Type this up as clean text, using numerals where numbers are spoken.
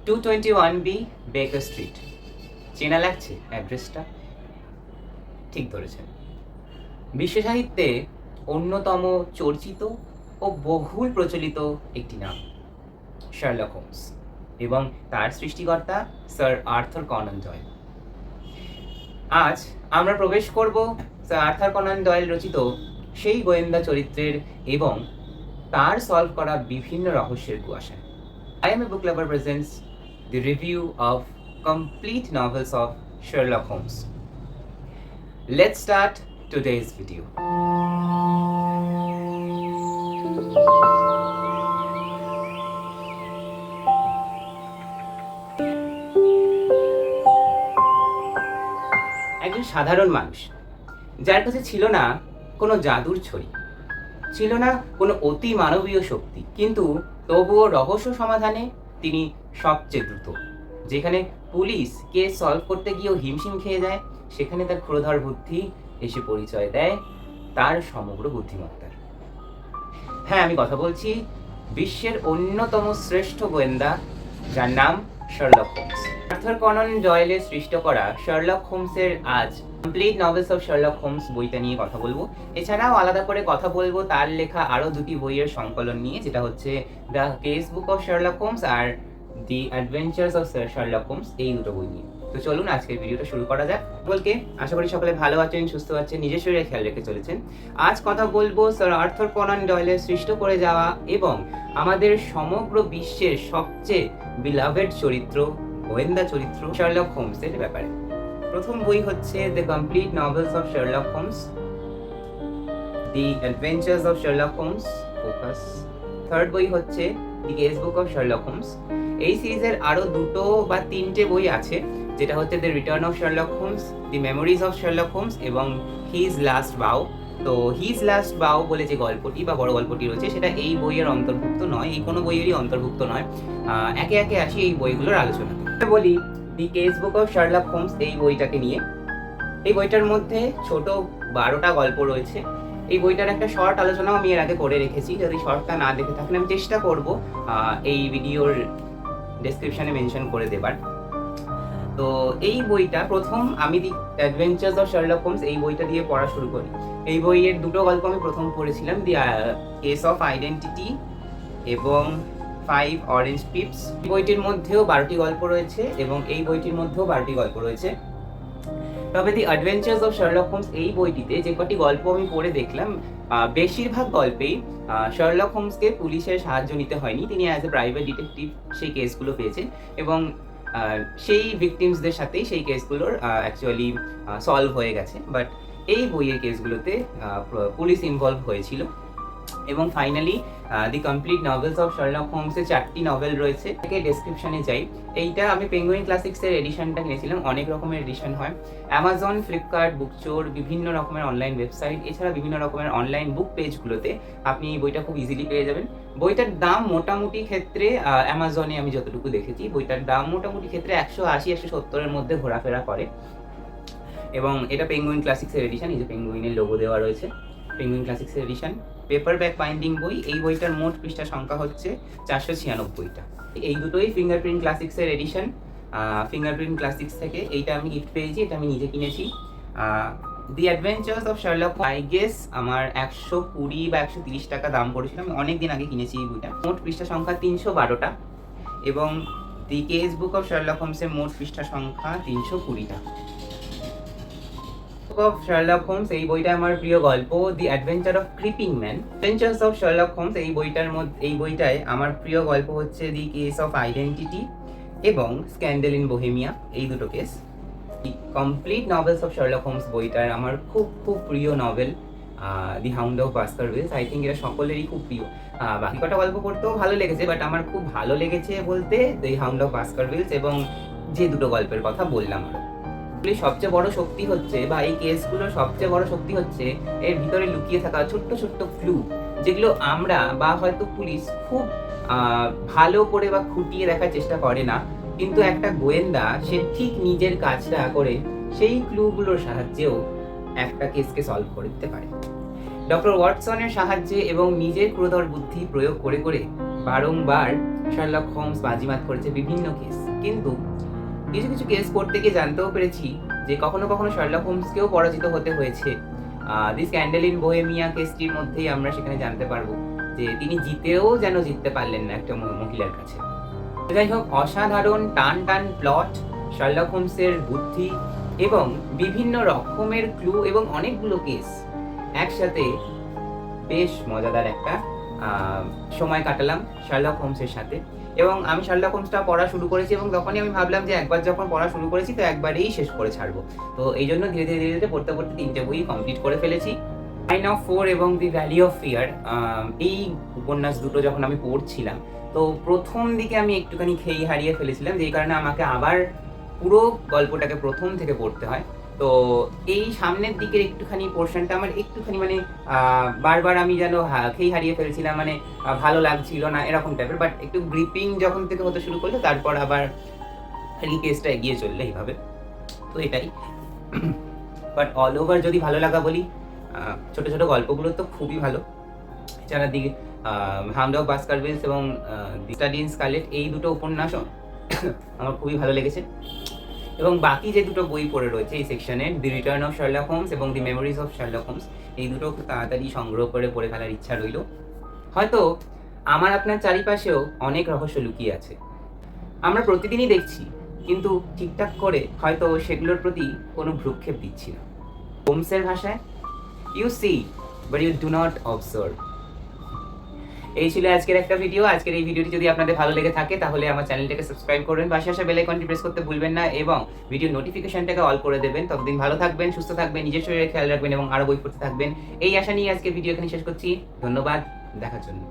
221B বেকার street. চেনা লাগছে অ্যাড্রেসটা? ঠিক ধরেছেন। বিশ্ব সাহিত্যে অন্যতম চর্চিত ও বহুল প্রচলিত একটি নাম শার্লক হোমস এবং তার সৃষ্টিকর্তা স্যার আর্থার কনান ডয়েল। আজ আমরা প্রবেশ করব স্যার আর্থার কনান ডয়েল রচিত সেই গোয়েন্দা চরিত্রের এবং তার সলভ করা বিভিন্ন রহস্যের কুয়াশায়। I am a book lover presents the review of complete novels of Sherlock Holmes. Let's start today's video. একজন সাধারণ মানুষ যার কাছে ছিল না কোনো জাদুর ছড়ি, ছিল না কোনো অতি মানবীয় শক্তি, কিন্তু তবুও রহস্য সমাধানে তিনি সবচেয়ে দ্রুত। যেখানে পুলিশ কেস সলভ করতে গিয়েও হিমশিম খেয়ে যায়, সেখানে তার ক্ষুরধর বুদ্ধি এসে পরিচয় দেয় তার সমগ্র বুদ্ধিমত্তার। হ্যাঁ, আমি কথা বলছি বিশ্বের অন্যতম শ্রেষ্ঠ গোয়েন্দা, যার নাম শার্লক হোমস। আর্থার কনান ডয়েলের সৃষ্ট করা শার্লক হোমসের আজ complete novels of Sherlock Holmes বইটা নিয়ে কথা বলবো। এছাড়াও আলাদা করে কথা বলবো তার লেখা আরও দুটি বইয়ের সংকলন নিয়ে, যেটা হচ্ছে the casebook of Sherlock Holmes আর the adventures of Sherlock Holmes, এই দুটো বই নিয়ে। তো চলুন আজকের ভিডিওটা শুরু করা যাক। বলকে আশা করি সকলে ভালো আছেন, সুস্থ আছেন, নিজের শরীরে খেয়াল রেখে চলেছেন। আজ কথা বলবো স্যার আর্থার কনান ডয়েলের সৃষ্ট করে যাওয়া এবং আমাদের সমগ্র বিশ্বের সবচেয়ে বিলাভেড চরিত্র, গোয়েন্দা চরিত্র শার্লক হোমসের ব্যাপারে। প্রথম বই হচ্ছে the complete novels of Sherlock Holmes, the adventures of Sherlock Holmes, focus. Third বই হচ্ছে the casebook of Sherlock Holmes. এই সিরিজের আরো দুটো বা তিনটে বই আছে, যেটা হচ্ছে the return of Sherlock Holmes, the memories of Sherlock Holmes এবং হিজ লাস্ট বাউ। তো হিজ লাস্ট বাউ বলে যে গল্পটি বা বড় গল্পটি রয়েছে, সেটা এই বইয়ের অন্তর্ভুক্ত নয়, এই কোনো বইয়েরই অন্তর্ভুক্ত নয়। একে একে আসি এই বইগুলোর আলোচনাতে। বলি the casebook of Sherlock Holmes এই বইটাকে নিয়ে। এই বইটার মধ্যে ছোট 12টা গল্প রয়েছে। এই বইটার একটা শর্ট আলোচনাও আমি এর আগে করে রেখেছি, যদি শর্টটা না দেখে থাকেন আমি চেষ্টা করব এই ভিডিওর ডেসক্রিপশনে মেনশন করে দেবার। তো এই বইটা প্রথম আমি দি অ্যাডভেঞ্চার্স অফ শার্লক হোমস এই বইটা দিয়ে পড়া শুরু করি। এই বইয়ের দুটো গল্প আমি প্রথম পড়েছিলাম, দি কেস অফ আইডেন্টিটি এবং 5 অরেঞ্জ পিপস। এই বইটির মধ্যেও 12টি গল্প রয়েছে এবং এই বইটির মধ্যেও 12টি গল্প রয়েছে। তবে দি অ্যাডভেঞ্চার্স অফ শার্লক হোমস এই বইটিতে যে কটি গল্প আমি পড়ে দেখলাম, বেশিরভাগ গল্পেই শার্লক হোমসকে পুলিশের সাহায্য নিতে হয়নি, তিনি অ্যাজ এ প্রাইভেট ডিটেকটিভ সেই কেসগুলো পেয়েছেন এবং সেই ভিকটিমসদের সাথেই সেই কেসগুলোর অ্যাকচুয়ালি সলভ হয়ে গেছে। বাট এই বইয়ের কেসগুলোতে পুলিশ ইনভলভ হয়েছিল। এবং finally the complete novels of Sherlock হোমসের 4টি নভেল রয়েছে। একে ডেসক্রিপশনে যাই। এইটা আমি পেঙ্গুইন ক্লাসিক্সের এডিশনটা কিনেছিলাম, অনেক রকমের এডিশন হয়, অ্যামাজন, ফ্লিপকার্ট, বুকচোর, বিভিন্ন রকমের অনলাইন ওয়েবসাইট, এছাড়া বিভিন্ন রকমের অনলাইন বুক পেজগুলোতে আপনি এই বইটা খুব ইজিলি পেয়ে যাবেন। বইটার দাম মোটামুটি ক্ষেত্রে অ্যামাজনে আমি যতটুকু দেখেছি, বইটার দাম মোটামুটি ক্ষেত্রে 180-170-এর মধ্যে ঘোরাফেরা করে। এবং এটা পেঙ্গুইন ক্লাসিক্সের এডিশন, এই যে পেঙ্গুইনের লোগো দেওয়া রয়েছে, পেঙ্গুইন ক্লাসিক্সের এডিশন, পেপার ব্যাক বাইন্ডিং বই। এই বইটার মোট পৃষ্ঠা সংখ্যা হচ্ছে 496টা। এই দুটোই ফিঙ্গারপ্রিন্ট ক্লাসিক্সের এডিশন। ফিঙ্গারপ্রিন্ট ক্লাসিক্স থেকে এইটা আমি গিফট পেয়েছি, এটা আমি নিজে কিনেছি। The adventures of Sherlock, I guess আমার 120 বা 130 টাকা দাম পড়েছিল, আমি অনেক দিন আগে কিনেছি এই বইটা। মোট পৃষ্ঠা সংখ্যা 312টা এবং the casebook of Sherlock হোমসের মোট পৃষ্ঠা সংখ্যা 320টা। অফ শার্লক হোমস এই বইটা আমার প্রিয় গল্প, the adventure of creeping man. Adventures of Sherlock Holmes এই বইটায় আমার প্রিয় গল্প হচ্ছে দি কেস অফ আইডেন্টিটি এবং স্ক্যান্ডেল ইন বোহেমিয়া, এই দুটো কেস। The complete novels of Sherlock Holmes বইটার আমার খুব খুব প্রিয় novel the hound of Baskervilles. I think এটা সকলেরই খুব প্রিয়। বাকি কটা গল্প পড়তেও ভালো লেগেছে, বাট আমার খুব ভালো লেগেছে বলতে দি হাউন্ড অফ বাস্কারভিলস এবং যে দুটো গল্পের কথা বললাম। সবচেয়ে বড় শক্তি হচ্ছে, বা এই কেসগুলোর সবচেয়ে বড় শক্তি হচ্ছে এর ভিতরে লুকিয়ে থাকা ছোট্ট ছোট্ট ক্লু, যেগুলো আমরা বা হয়তো পুলিশ খুব ভালো করে বা খুঁটিয়ে দেখার চেষ্টা করে না, কিন্তু একটা গোয়েন্দা সে ঠিক নিজের কাজটা করে সেই ক্লুগুলোর সাহায্যেও একটা কেসকে সলভ করে দিতে পারে। ডক্টর ওয়াটসনের সাহায্যে এবং নিজের ক্রোধর বুদ্ধি প্রয়োগ করে করে বারংবার শার্লক হোমস বাজিমাত করেছে বিভিন্ন কেস, কিন্তু কিছু কিছু কেস পড়তে গিয়ে জানতেও পেরেছি যে কখনো কখনো শার্লক হোমসকেও পরাজিত হতে হয়েছে। দি স্ক্যান্ডেল ইন বোহেমিয়া কেসটির মধ্যেই আমরা সেখানে জানতে পারবো যে তিনি জিতেও যেন জিততে পারলেন না একটা মহিলার কাছে। যাই হোক, অসাধারণ টান টান প্লট, শার্লক হোমসের বুদ্ধি এবং বিভিন্ন রকমের ক্লু এবং অনেকগুলো কেস একসাথে বেশ মজাদার একটা সময় কাটালাম শার্লক হোমসের সাথে। এবং আমি শার্লক হোমসটা পড়া শুরু করেছি এবং তখনই আমি ভাবলাম যে একবার যখন পড়া শুরু করেছি তো একবারেই শেষ করে ছাড়বো। তো এই জন্য ধীরে ধীরে ধীরে ধীরে পড়তে পড়তে 3টে বই কমপ্লিট করে ফেলেছি। সাইন অফ 4 এবং দি ভ্যালি অফ ফিয়ার, এই উপন্যাস দুটো যখন আমি পড়ছিলাম তো প্রথম দিকে আমি একটুখানি খেই হারিয়ে ফেলেছিলাম, যেই কারণে আমাকে আবার পুরো গল্পটাকে প্রথম থেকে পড়তে হয়। তো এই সামনের দিকের একটুখানি পোর্শনটা আমার একটুখানি মানে বারবার আমি যেন খেই হারিয়ে ফেলছিলাম, মানে ভালো লাগছিল না এরকম টাইপের। বাট একটু গ্রিপিং যখন থেকে হতে শুরু করলো তারপর আবার এই কেসটা এগিয়ে চললে এইভাবে, তো এটাই। বাট অল ওভার যদি ভালো লাগা বলি, ছোট ছোট গল্পগুলো তো খুবই ভালো। এছাড়া দিকে হাউন্ড অফ বাস্কারভিলস এবং দি স্টাডি ইন স্কারলেট, এই দুটো উপন্যাসও আমার খুবই ভালো লেগেছে। এবং বাকি যে দুটো বই পড়ে রয়েছে এই সেকশনে, the return of Sherlock Holmes এবং দি মেমোরিজ অফ শার্লক হোমস, এই দুটো খুব তাড়াতাড়ি সংগ্রহ করে পড়ে ফেলার ইচ্ছা রইল। হয়তো আমার আপনার চারিপাশেও অনেক রহস্য লুকিয়ে আছে, আমরা প্রতিদিনই দেখছি, কিন্তু ঠিকঠাক করে হয়তো সেগুলোর প্রতি কোনো ভ্রুক্ষেপ দিচ্ছি না। হোমসের ভাষায়, you see but you do not observe. এই ছিল আজকের একটা ভিডিও। আজকের এই ভিডিওটি যদি আপনাদের ভালো লেগে থাকে তাহলে আমার চ্যানেলটাকে সাবস্ক্রাইব করবেন, পাশে আসা বেল আইকনটি প্রেস করতে ভুলবেন না এবং ভিডিও নোটিফিকেশনটাকে অল করে দেবেন। ততদিন ভালো থাকবেন, সুস্থ থাকবেন, নিজের শরীরের খেয়াল রাখবেন এবং আরো বই পড়তে থাকবেন। এই আশা নিয়ে আজকে ভিডিও এখানে শেষ করছি। ধন্যবাদ দেখার জন্য।